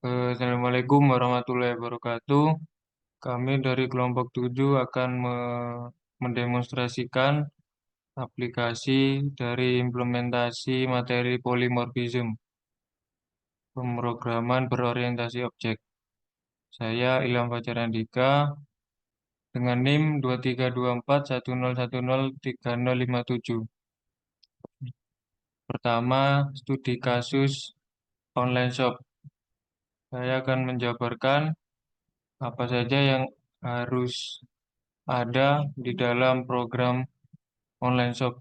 Assalamualaikum warahmatullahi wabarakatuh. Kami dari kelompok 7 akan mendemonstrasikan aplikasi dari implementasi materi polimorfism, pemrograman berorientasi objek. Saya Ilham Fajar Andika dengan NIM 232410103057. Pertama, studi kasus online shop. Saya akan menjabarkan apa saja yang harus ada di dalam program online shop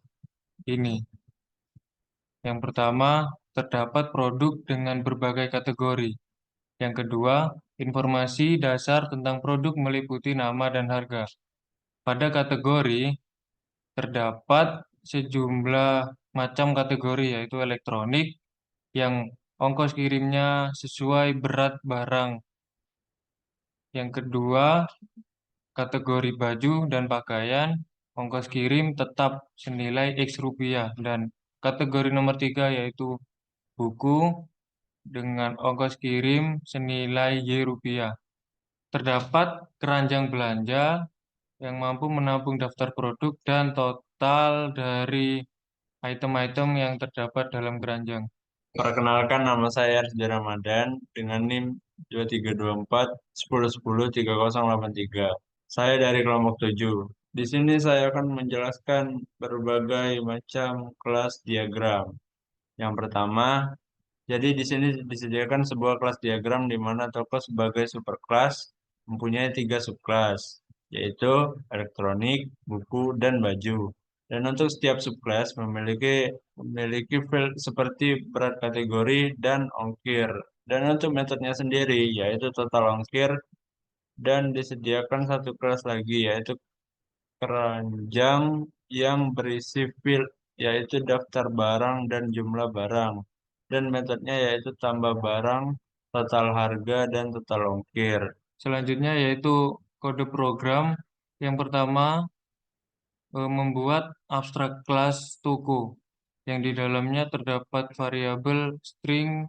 ini. Yang pertama, terdapat produk dengan berbagai kategori. Yang kedua, informasi dasar tentang produk meliputi nama dan harga. Pada kategori, terdapat sejumlah macam kategori, yaitu elektronik, yang ongkos kirimnya sesuai berat barang. Yang kedua, kategori baju dan pakaian, ongkos kirim tetap senilai X rupiah. Dan kategori nomor 3 yaitu buku dengan ongkos kirim senilai Y rupiah. Terdapat keranjang belanja yang mampu menampung daftar produk dan total dari item-item yang terdapat dalam keranjang. Perkenalkan, nama saya Arjo Ramadan dengan NIM 232410103083. Saya dari kelompok 7. Di sini saya akan menjelaskan berbagai macam kelas diagram. Yang pertama, jadi di sini disediakan sebuah kelas diagram di mana toko sebagai superkelas mempunyai 3 subkelas, yaitu elektronik, buku, dan baju. Dan untuk setiap subkelas memiliki file seperti berat kategori dan ongkir. Dan untuk metodenya sendiri, yaitu total ongkir, dan disediakan satu kelas lagi, yaitu keranjang yang berisi file, yaitu daftar barang dan jumlah barang. Dan metodenya yaitu tambah barang, total harga, dan total ongkir. Selanjutnya yaitu kode program. Yang pertama, membuat abstrak kelas toko yang di dalamnya terdapat variabel string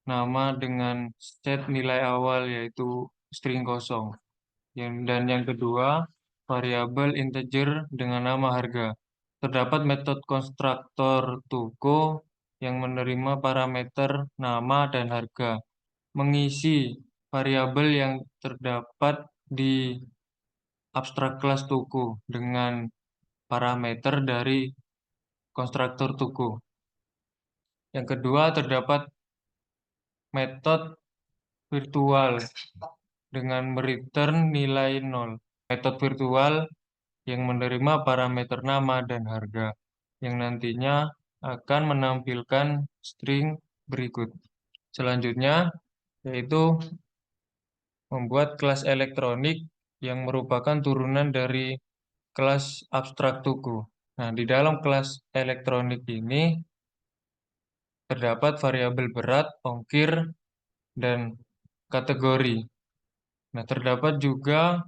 nama dengan set nilai awal yaitu string kosong. Dan yang kedua, variabel integer dengan nama harga. Terdapat metode konstruktor toko yang menerima parameter nama dan harga, mengisi variabel yang terdapat di abstrak kelas toko dengan parameter dari konstruktor toko. Yang kedua, terdapat metode virtual dengan return nilai 0. Metode virtual yang menerima parameter nama dan harga, yang nantinya akan menampilkan string berikut. Selanjutnya, yaitu membuat kelas elektronik yang merupakan turunan dari kelas abstrak toko. Nah, di dalam kelas elektronik ini terdapat variabel berat, ongkir, dan kategori. Nah, terdapat juga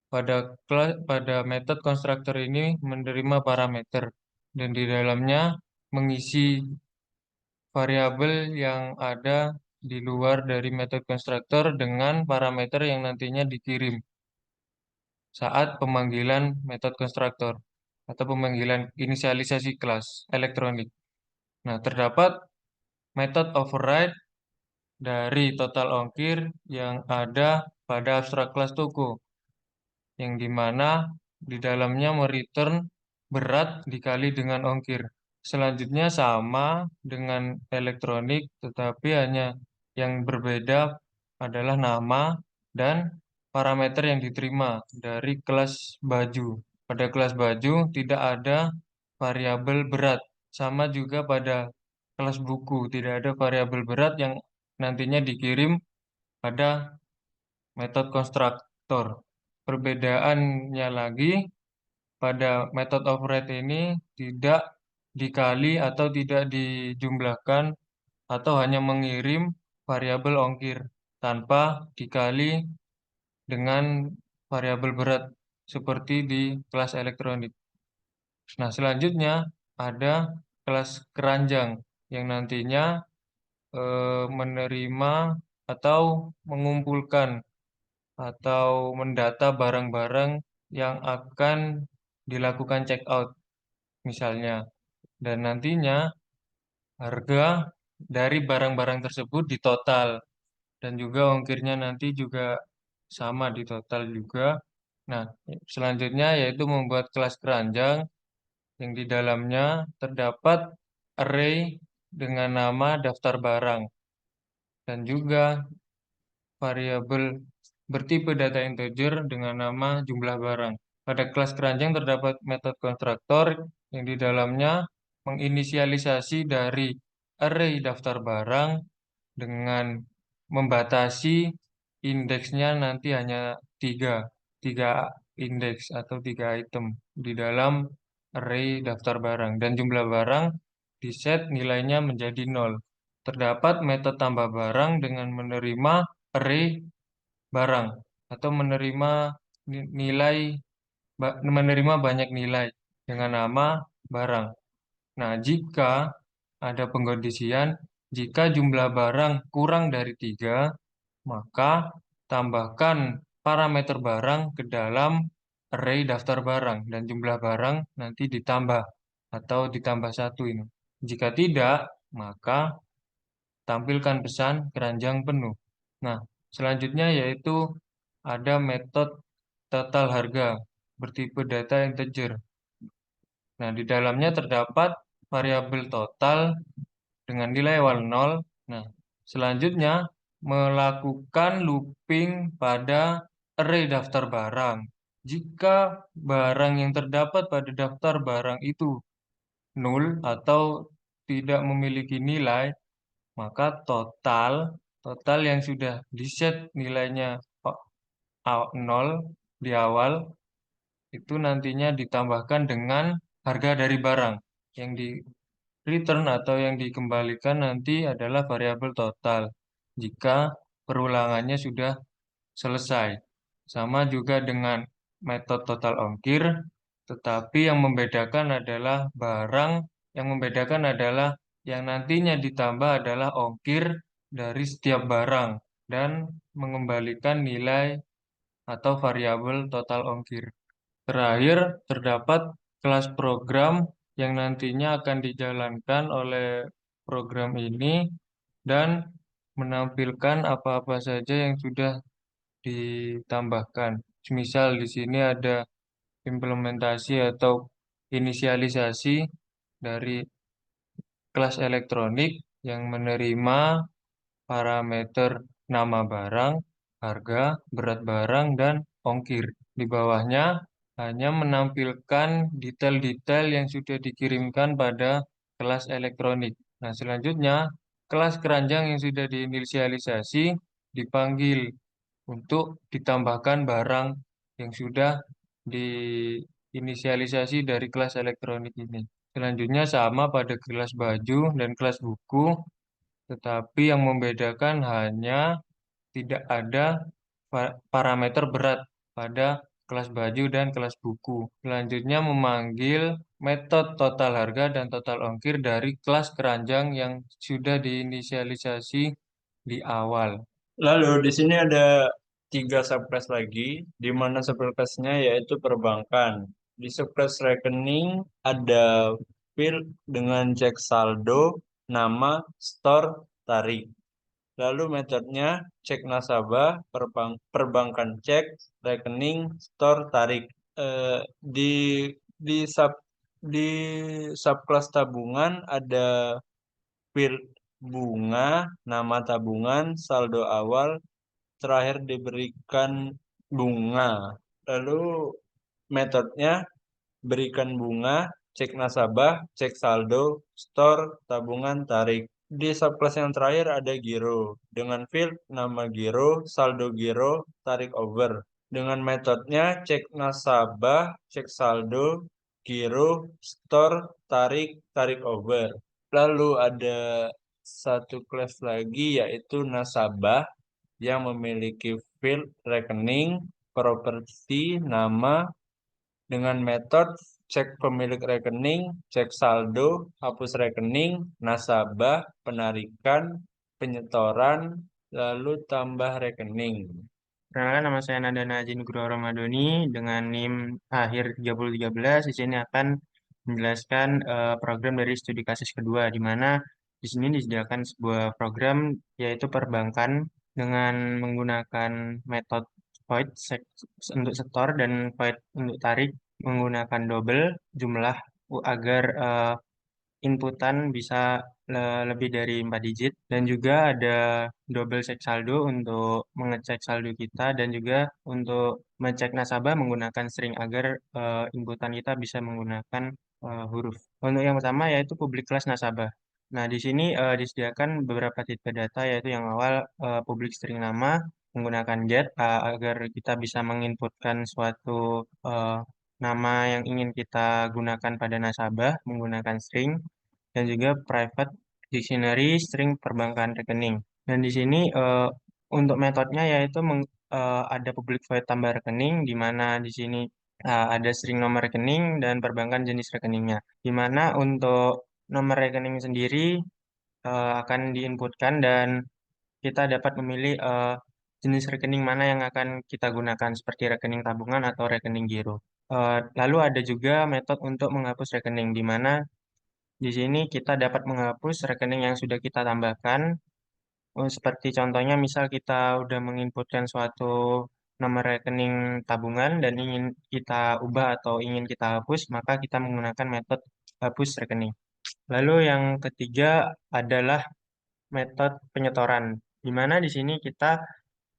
pada metode konstruktor ini menerima parameter dan di dalamnya mengisi variabel yang ada di luar dari metode konstruktor dengan parameter yang nantinya dikirim saat pemanggilan metode konstruktor atau pemanggilan inisialisasi kelas elektronik. Nah, terdapat metode override dari total ongkir yang ada pada abstrak kelas toko, yang dimana di dalamnya mereturn berat dikali dengan ongkir. Selanjutnya sama dengan elektronik, tetapi hanya yang berbeda adalah nama dan parameter yang diterima dari kelas baju. Pada kelas baju tidak ada variabel berat. Sama juga pada kelas buku, tidak ada variabel berat yang nantinya dikirim pada metode konstruktor. Perbedaannya lagi, pada metode override ini tidak dikali atau tidak dijumlahkan atau hanya mengirim variabel ongkir tanpa dikali dengan variabel berat seperti di kelas elektronik. Nah, selanjutnya ada kelas keranjang yang nantinya menerima atau mengumpulkan atau mendata barang-barang yang akan dilakukan check out misalnya. Dan nantinya harga dari barang-barang tersebut ditotal dan juga ongkirnya nanti juga sama ditotal juga. Nah, selanjutnya yaitu membuat kelas keranjang yang di dalamnya terdapat array dengan nama daftar barang dan juga variabel bertipe data integer dengan nama jumlah barang. Pada kelas keranjang terdapat metode konstruktor yang di dalamnya menginisialisasi dari array daftar barang dengan membatasi indeksnya nanti hanya tiga indeks atau tiga item di dalam array daftar barang dan jumlah barang di set nilainya menjadi nol. Terdapat metode tambah barang dengan menerima array barang atau menerima nilai menerima banyak nilai dengan nama barang. Nah, jika ada pengkondisian, jika jumlah barang kurang dari 3, maka tambahkan parameter barang ke dalam array daftar barang dan jumlah barang nanti ditambah atau ditambah satu ini. Jika tidak, maka tampilkan pesan keranjang penuh. Nah, selanjutnya yaitu ada metode total harga bertipe data integer. Nah, di dalamnya terdapat variabel total dengan nilai awal 0. Nah, selanjutnya melakukan looping pada array daftar barang. Jika barang yang terdapat pada daftar barang itu nol atau tidak memiliki nilai, maka total yang sudah di-set nilainya 0 di awal itu nantinya ditambahkan dengan harga dari barang yang di return atau yang dikembalikan nanti adalah variabel total jika perulangannya sudah selesai. Sama juga dengan metode total ongkir, tetapi yang membedakan adalah yang nantinya ditambah adalah ongkir dari setiap barang dan mengembalikan nilai atau variabel total ongkir. Terakhir, terdapat kelas program yang nantinya akan dijalankan oleh program ini dan menampilkan apa-apa saja yang sudah ditambahkan. Misal di sini ada implementasi atau inisialisasi dari kelas elektronik yang menerima parameter nama barang, harga, berat barang, dan ongkir. Di bawahnya hanya menampilkan detail-detail yang sudah dikirimkan pada kelas elektronik. Nah, selanjutnya kelas keranjang yang sudah diinisialisasi dipanggil untuk ditambahkan barang yang sudah diinisialisasi dari kelas elektronik ini. Selanjutnya sama pada kelas baju dan kelas buku, tetapi yang membedakan hanya tidak ada parameter berat pada kelas baju dan kelas buku. Selanjutnya memanggil metode total harga dan total ongkir dari kelas keranjang yang sudah diinisialisasi di awal. Lalu di sini ada 3 subclass lagi, di mana subclassnya yaitu perbankan. Di subclass rekening ada field dengan cek saldo, nama, store, tarik. Lalu metodenya cek nasabah, perbankan cek, rekening, store, tarik. Eh, di di sub di subclass tabungan ada field bunga, nama tabungan, saldo awal, terakhir diberikan bunga. Lalu metodenya berikan bunga, cek nasabah, cek saldo, store, tabungan, tarik. Di subclass yang terakhir ada giro. Dengan field nama giro, saldo giro, tarik over. Dengan metodenya cek nasabah, cek saldo, giro, store, tarik, tarik over. Lalu ada satu kelas lagi yaitu nasabah yang memiliki field rekening, properti, nama, dengan metode cek pemilik rekening, cek saldo, hapus rekening, nasabah, penarikan, penyetoran, lalu tambah rekening. Perkenalkan, nama saya Nandana Aji Nugroho Ramadhani dengan NIM akhir 3013. Di sini akan menjelaskan program dari studi kasus kedua, di mana di sini disediakan sebuah program yaitu perbankan dengan menggunakan metode void untuk setor dan void untuk tarik menggunakan double jumlah agar inputan bisa lebih dari 4 digit dan juga ada double check saldo untuk mengecek saldo kita dan juga untuk mengecek nasabah menggunakan string agar inputan kita bisa menggunakan huruf. Untuk yang pertama yaitu public class nasabah. Nah, di sini disediakan beberapa tipe data yaitu yang awal public string nama menggunakan get agar kita bisa menginputkan suatu nama yang ingin kita gunakan pada nasabah menggunakan string dan juga private dictionary string perbankan rekening. Dan di sini untuk metodenya yaitu ada public void tambah rekening di mana di sini ada string nomor rekening dan perbankan jenis rekeningnya. Di mana untuk nomor rekening sendiri akan diinputkan dan kita dapat memilih jenis rekening mana yang akan kita gunakan seperti rekening tabungan atau rekening giro. Lalu ada juga metode untuk menghapus rekening di mana di sini kita dapat menghapus rekening yang sudah kita tambahkan. Seperti contohnya misal kita udah menginputkan suatu nomor rekening tabungan dan ingin kita ubah atau ingin kita hapus, maka kita menggunakan metode hapus rekening. Lalu yang ketiga adalah metode penyetoran, di mana di sini kita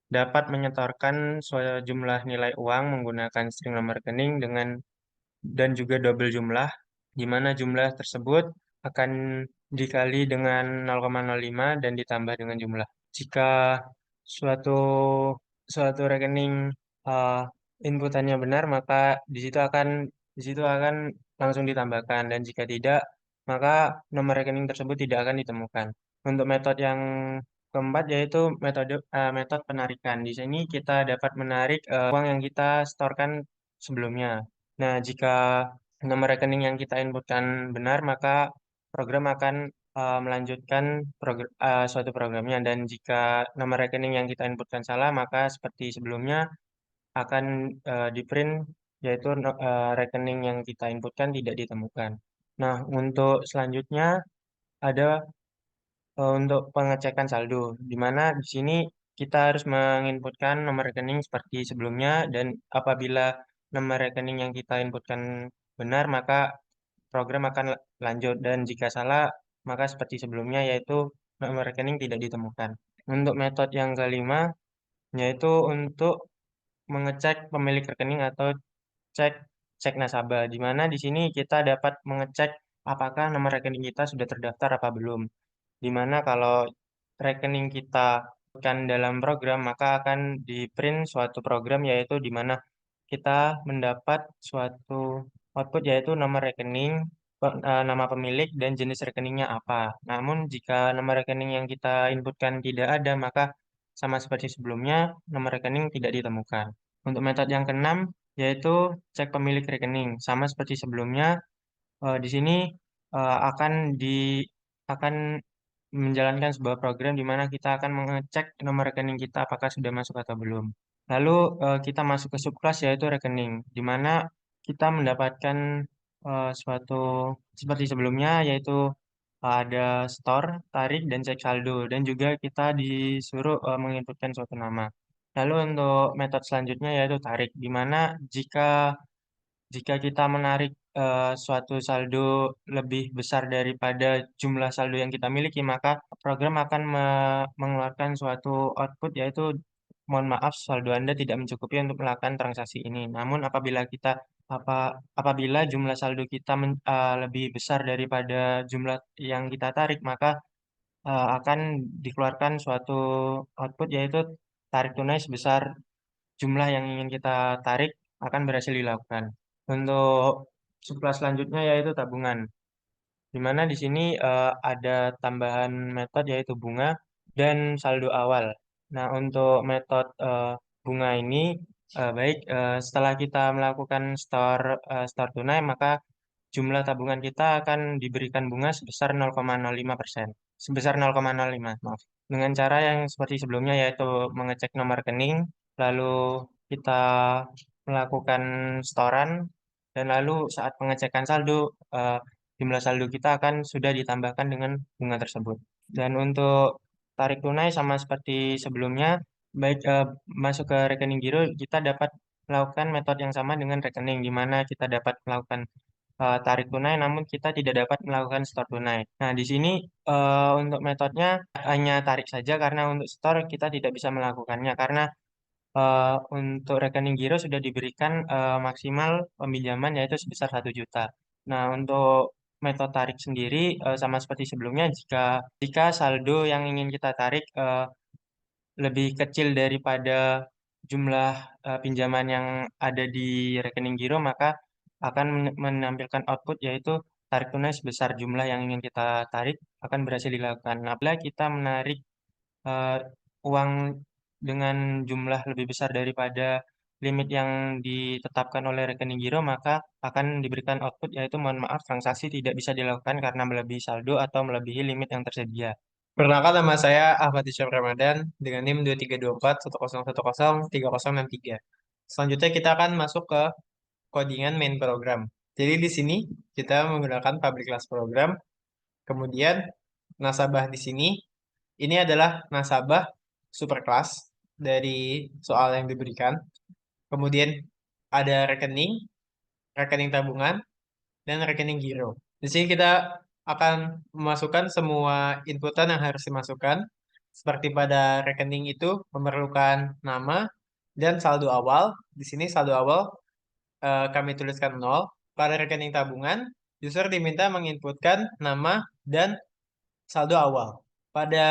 dapat menyetorkan sejumlah nilai uang menggunakan string nomor rekening dengan dan juga double jumlah, di mana jumlah tersebut akan dikali dengan 0,05 dan ditambah dengan jumlah. Jika suatu suatu rekening uh, inputannya benar, maka di situ akan langsung ditambahkan dan jika tidak, maka nomor rekening tersebut tidak akan ditemukan. Untuk metode yang keempat yaitu metode penarikan. Di sini kita dapat menarik uang yang kita setorkan sebelumnya. Nah, jika nomor rekening yang kita inputkan benar, maka program akan melanjutkan suatu programnya. Dan jika nomor rekening yang kita inputkan salah, maka seperti sebelumnya akan di-print, yaitu rekening yang kita inputkan tidak ditemukan. Nah, untuk selanjutnya ada untuk pengecekan saldo, di mana di sini kita harus menginputkan nomor rekening seperti sebelumnya dan apabila nomor rekening yang kita inputkan benar, maka program akan lanjut dan jika salah, maka seperti sebelumnya yaitu nomor rekening tidak ditemukan. Untuk metode yang kelima, yaitu untuk mengecek pemilik rekening atau cek cek nasabah, di mana di sini kita dapat mengecek apakah nomor rekening kita sudah terdaftar apa belum. Di mana kalau rekening kita bukan dalam program, maka akan di-print suatu program yaitu di mana kita mendapat suatu output yaitu nomor rekening, nama pemilik, dan jenis rekeningnya apa. Namun jika nomor rekening yang kita inputkan tidak ada, maka sama seperti sebelumnya, nomor rekening tidak ditemukan. Untuk metode yang keenam, yaitu cek pemilik rekening. Sama seperti sebelumnya, di sini akan akan menjalankan sebuah program di mana kita akan mengecek nomor rekening kita apakah sudah masuk atau belum. Lalu kita masuk ke subclass yaitu rekening, di mana kita mendapatkan suatu seperti sebelumnya yaitu ada store, tarik, dan cek saldo, dan juga kita disuruh menginputkan suatu nama. Lalu untuk metode selanjutnya yaitu tarik, di mana jika kita menarik suatu saldo lebih besar daripada jumlah saldo yang kita miliki, maka program akan mengeluarkan suatu output yaitu mohon maaf saldo Anda tidak mencukupi untuk melakukan transaksi ini. Namun apabila jumlah saldo kita lebih besar daripada jumlah yang kita tarik, maka akan dikeluarkan suatu output yaitu tarik tunai sebesar jumlah yang ingin kita tarik akan berhasil dilakukan. Untuk subclass selanjutnya yaitu tabungan, di mana di sini ada tambahan metode yaitu bunga dan saldo awal. Nah, untuk metode bunga ini baik setelah kita melakukan store tunai, maka jumlah tabungan kita akan diberikan bunga sebesar 0,05%. Sebesar 0,05, maaf. dengan cara yang seperti sebelumnya, yaitu mengecek nomor rekening, lalu kita melakukan setoran, dan lalu saat pengecekan saldo, jumlah saldo kita akan sudah ditambahkan dengan bunga tersebut. Dan untuk tarik tunai sama seperti sebelumnya, baik masuk ke rekening giro, kita dapat melakukan metode yang sama dengan rekening, di mana kita dapat melakukan tarik tunai, namun kita tidak dapat melakukan setor tunai. Nah, di sini untuk metodenya hanya tarik saja, karena untuk setor kita tidak bisa melakukannya, karena untuk rekening giro sudah diberikan maksimal peminjaman yaitu sebesar 1 juta. Nah, untuk metode tarik sendiri sama seperti sebelumnya, jika saldo yang ingin kita tarik lebih kecil daripada jumlah pinjaman yang ada di rekening giro, maka akan menampilkan output yaitu tarik tunai sebesar jumlah yang ingin kita tarik akan berhasil dilakukan. Nah, apabila kita menarik eh, uang dengan jumlah lebih besar daripada limit yang ditetapkan oleh rekening giro, maka akan diberikan output yaitu mohon maaf, transaksi tidak bisa dilakukan karena melebihi saldo atau melebihi limit yang tersedia. Perkenalkan, nama saya Ahmad Isyam Ramadan dengan NIM 2324 10103063. Selanjutnya kita akan masuk ke codingan main program. Jadi di sini kita menggunakan public class program. Kemudian nasabah di sini ini adalah nasabah superclass dari soal yang diberikan. Kemudian ada rekening, rekening tabungan, dan rekening giro. Di sini kita akan memasukkan semua inputan yang harus dimasukkan. Seperti pada rekening itu memerlukan nama dan saldo awal. Di sini saldo awal kami tuliskan 0. Pada rekening tabungan, user diminta menginputkan nama dan saldo awal. Pada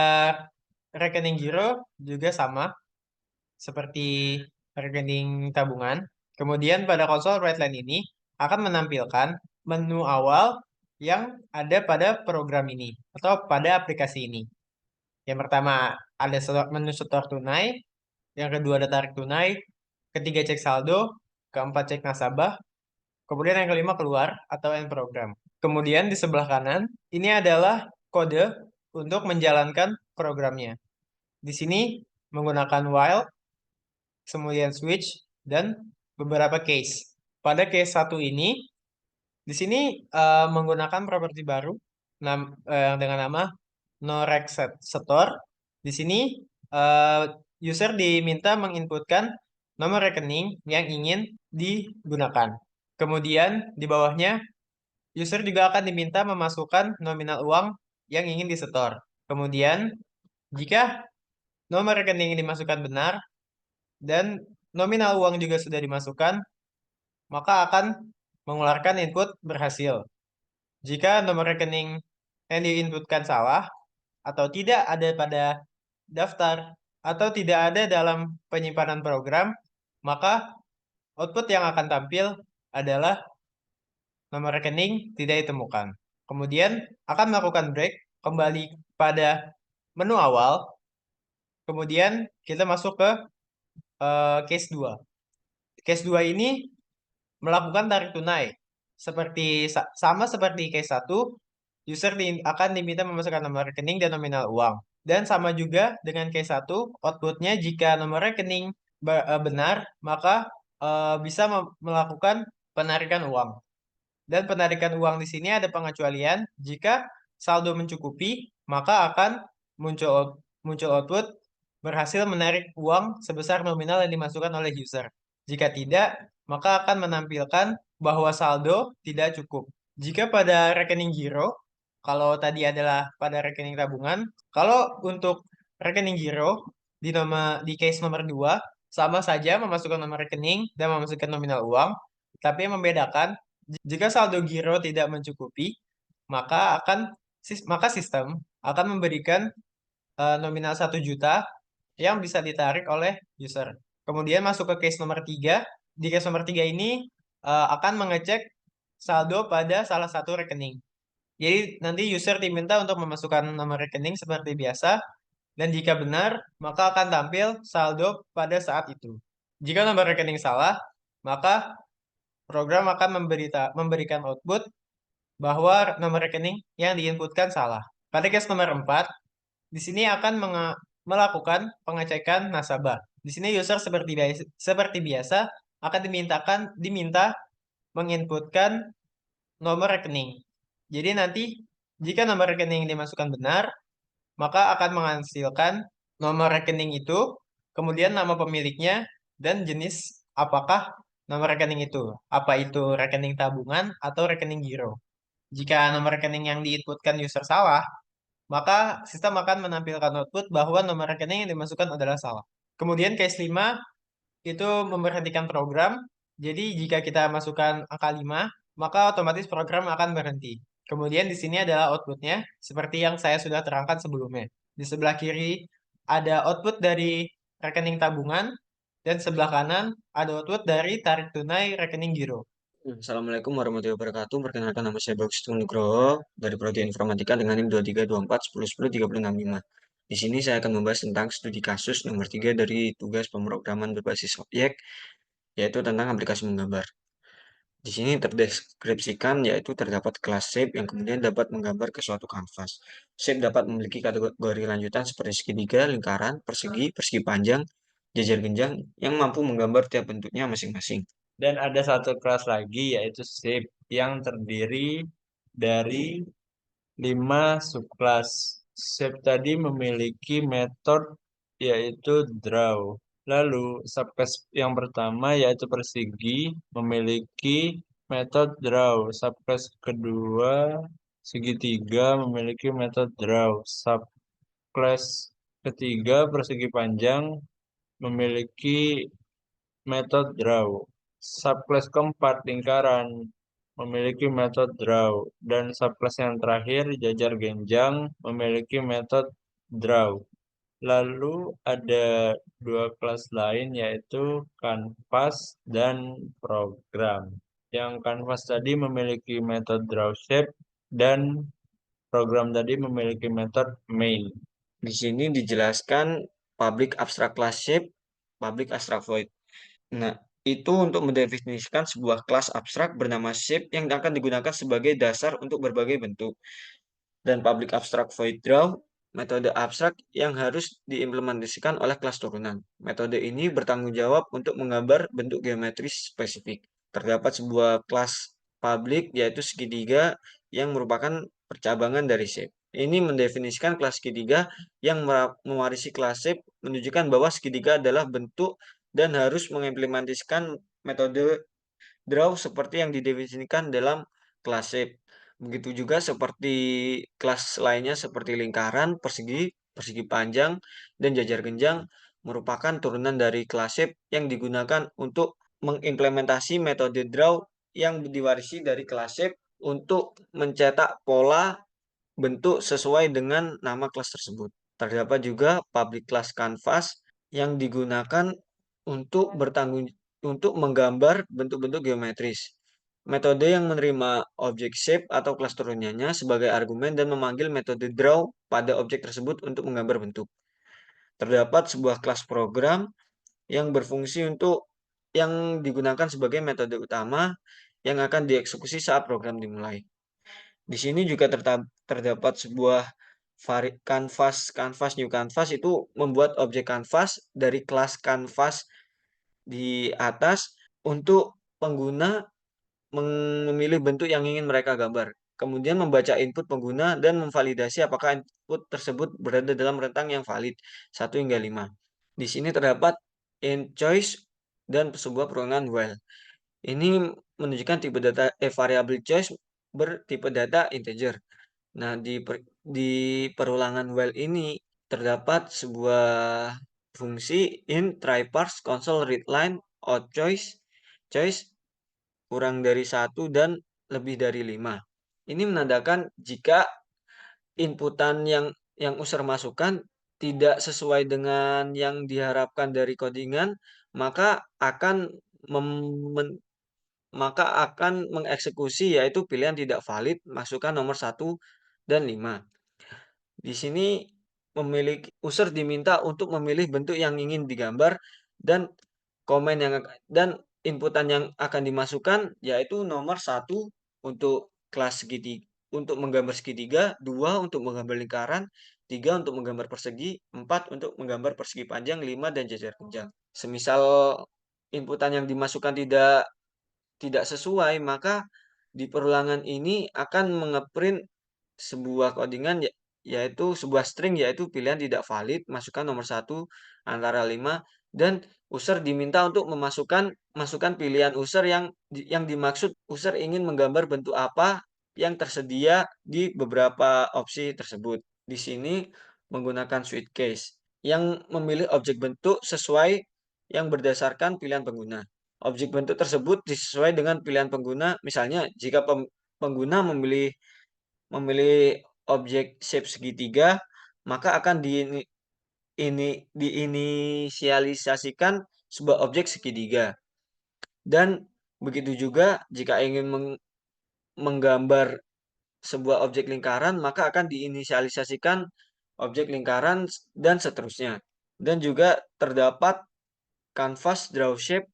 rekening giro juga sama seperti rekening tabungan. Kemudian pada konsol Redline ini akan menampilkan menu awal yang ada pada program ini atau pada aplikasi ini. Yang pertama ada menu setor tunai, yang kedua ada tarik tunai, ketiga cek saldo, keempat cek nasabah, kemudian yang kelima keluar atau end program. Kemudian di sebelah kanan ini adalah kode untuk menjalankan programnya. Di sini menggunakan while, kemudian switch, dan beberapa case. Pada case 1 ini, di sini menggunakan properti baru dengan nama noRecSetor. Di sini user diminta menginputkan nomor rekening yang ingin digunakan. Kemudian di bawahnya, user juga akan diminta memasukkan nominal uang yang ingin disetor. Kemudian, jika nomor rekening yang dimasukkan benar, dan nominal uang juga sudah dimasukkan, maka akan mengeluarkan input berhasil. Jika nomor rekening yang diinputkan salah, atau tidak ada pada daftar, atau tidak ada dalam penyimpanan program, maka output yang akan tampil adalah nomor rekening tidak ditemukan. Kemudian akan melakukan break, kembali pada menu awal, kemudian kita masuk ke case 2. Case 2 ini melakukan tarik tunai. Sama seperti case 1, user akan diminta memasukkan nomor rekening dan nominal uang. Dan sama juga dengan case 1, outputnya jika nomor rekening benar, maka bisa melakukan penarikan uang. Dan penarikan uang di sini ada pengecualian, jika saldo mencukupi, maka akan muncul output berhasil menarik uang sebesar nominal yang dimasukkan oleh user. Jika tidak, maka akan menampilkan bahwa saldo tidak cukup. Jika pada rekening giro, kalau tadi adalah pada rekening tabungan, kalau untuk rekening giro di case nomor 2 sama saja memasukkan nomor rekening dan memasukkan nominal uang, tapi yang membedakan jika saldo giro tidak mencukupi, maka sistem akan memberikan nominal 1 juta yang bisa ditarik oleh user. Kemudian masuk ke case nomor 3. Di case nomor 3 ini akan mengecek saldo pada salah satu rekening. Jadi nanti user diminta untuk memasukkan nomor rekening seperti biasa, dan jika benar, maka akan tampil saldo pada saat itu. Jika nomor rekening salah, maka program akan memberikan output bahwa nomor rekening yang diinputkan salah. Pada case nomor 4, di sini akan melakukan pengecekan nasabah. Di sini user seperti biasa akan diminta menginputkan nomor rekening. Jadi nanti jika nomor rekening yang dimasukkan benar, maka akan menghasilkan nomor rekening itu, kemudian nama pemiliknya, dan jenis apakah nomor rekening itu. Apa itu rekening tabungan atau rekening giro. Jika nomor rekening yang diinputkan user salah, maka sistem akan menampilkan output bahwa nomor rekening yang dimasukkan adalah salah. Kemudian case 5 itu memberhentikan program. Jadi jika kita masukkan angka 5, maka otomatis program akan berhenti. Kemudian di sini adalah outputnya, seperti yang saya sudah terangkan sebelumnya. Di sebelah kiri ada output dari rekening tabungan, dan sebelah kanan ada output dari tarik tunai rekening giro. Assalamualaikum warahmatullahi wabarakatuh. Perkenalkan, nama saya Bagus Nugroho dari Prodi Informatika dengan NIM 232410103665. Di sini saya akan membahas tentang studi kasus nomor 3 dari tugas pemrograman berbasis objek, yaitu tentang aplikasi menggambar. Di sini terdeskripsikan yaitu terdapat kelas shape yang kemudian dapat menggambar ke suatu kanvas. Shape dapat memiliki kategori lanjutan seperti segitiga, lingkaran, persegi, persegi panjang, jajar genjang yang mampu menggambar tiap bentuknya masing-masing. Dan ada satu kelas lagi yaitu shape yang terdiri dari 5 subkelas. Shape tadi memiliki metode yaitu draw. Lalu subclass yang pertama yaitu persegi memiliki metode draw. Subclass kedua segitiga memiliki metode draw. Subclass ketiga persegi panjang memiliki metode draw. Subclass keempat lingkaran memiliki metode draw, dan subclass yang terakhir jajar genjang memiliki metode draw. Lalu ada 2 kelas lain yaitu canvas dan program. Yang canvas tadi memiliki metode draw shape dan program tadi memiliki metode main. Di sini dijelaskan public abstract class shape, public abstract void. Nah, itu untuk mendefinisikan sebuah kelas abstrak bernama shape yang akan digunakan sebagai dasar untuk berbagai bentuk. Dan public abstract void draw, metode abstrak yang harus diimplementasikan oleh kelas turunan. Metode ini bertanggung jawab untuk menggambar bentuk geometris spesifik. Terdapat sebuah kelas public yaitu segitiga yang merupakan percabangan dari shape. Ini mendefinisikan kelas segitiga yang mewarisi kelas shape, menunjukkan bahwa segitiga adalah bentuk dan harus mengimplementasikan metode draw seperti yang didefinisikan dalam kelas shape. Begitu juga seperti kelas lainnya seperti lingkaran, persegi, persegi panjang, dan jajar genjang merupakan turunan dari kelas shape yang digunakan untuk mengimplementasi metode draw yang diwarisi dari kelas shape untuk mencetak pola bentuk sesuai dengan nama kelas tersebut. Terdapat juga public class canvas yang digunakan untuk menggambar bentuk-bentuk geometris. Metode yang menerima objek shape atau kelas turunannya sebagai argumen dan memanggil metode draw pada objek tersebut untuk menggambar bentuk. Terdapat sebuah kelas program yang berfungsi yang digunakan sebagai metode utama yang akan dieksekusi saat program dimulai. Di sini juga terdapat sebuah canvas new canvas itu membuat objek canvas dari kelas canvas di atas untuk pengguna memilih bentuk yang ingin mereka gambar. Kemudian membaca input pengguna dan memvalidasi apakah input tersebut berada dalam rentang yang valid 1 hingga 5. Di sini terdapat int choice dan sebuah perulangan while. Ini menunjukkan tipe data variable choice bertipe data integer. Nah, di perulangan while ini terdapat sebuah fungsi int try parse console readline out choice kurang dari 1 dan lebih dari 5. Ini menandakan jika inputan yang user masukkan tidak sesuai dengan yang diharapkan dari codingan, maka akan mengeksekusi yaitu pilihan tidak valid, masukkan nomor 1 dan 5. Di sini user diminta untuk memilih bentuk yang ingin digambar dan inputan yang akan dimasukkan yaitu nomor 1 untuk kelas segitiga untuk menggambar segitiga, 2 untuk menggambar lingkaran, 3 untuk menggambar persegi, 4 untuk menggambar persegi panjang, 5 dan jajar genjang. Semisal inputan yang dimasukkan tidak sesuai, maka di perulangan ini akan mengeprint sebuah codingan yaitu sebuah string yaitu pilihan tidak valid, masukkan nomor 1 antara 5 dan user diminta untuk masukkan pilihan user yang dimaksud user ingin menggambar bentuk apa yang tersedia di beberapa opsi tersebut. Di sini menggunakan switch case yang memilih objek bentuk sesuai yang berdasarkan pilihan pengguna. Objek bentuk tersebut disesuaikan dengan pilihan pengguna. Misalnya, jika pengguna memilih objek shape segitiga, maka akan diinisialisasikan sebuah objek segitiga. Dan begitu juga jika ingin menggambar sebuah objek lingkaran, maka akan diinisialisasikan objek lingkaran dan seterusnya. Dan juga terdapat canvas draw shape.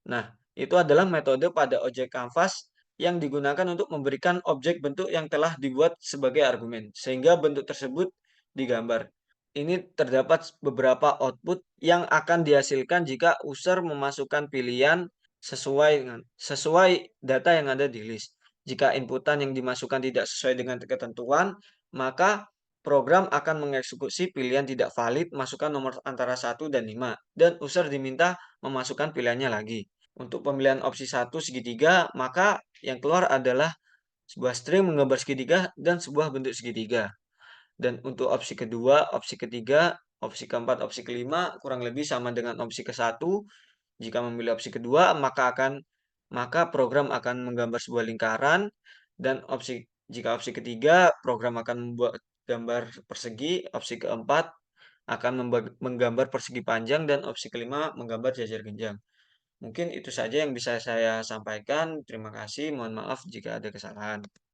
Nah, itu adalah metode pada objek canvas yang digunakan untuk memberikan objek bentuk yang telah dibuat sebagai argumen, sehingga bentuk tersebut digambar. Ini terdapat beberapa output yang akan dihasilkan jika user memasukkan pilihan sesuai data yang ada di list. Jika inputan yang dimasukkan tidak sesuai dengan ketentuan, maka program akan mengeksekusi pilihan tidak valid, masukkan nomor antara 1 dan 5, dan user diminta memasukkan pilihannya lagi. Untuk pemilihan opsi 1 segitiga, maka yang keluar adalah sebuah string menggambar segitiga dan sebuah bentuk segitiga. Dan untuk opsi kedua, opsi ketiga, opsi keempat, opsi kelima kurang lebih sama dengan opsi ke-1. Jika memilih opsi kedua, maka program akan menggambar sebuah lingkaran, dan jika opsi ketiga, program akan membuat gambar persegi, opsi keempat akan menggambar persegi panjang, dan opsi kelima menggambar jajar genjang. Mungkin itu saja yang bisa saya sampaikan. Terima kasih. Mohon maaf jika ada kesalahan.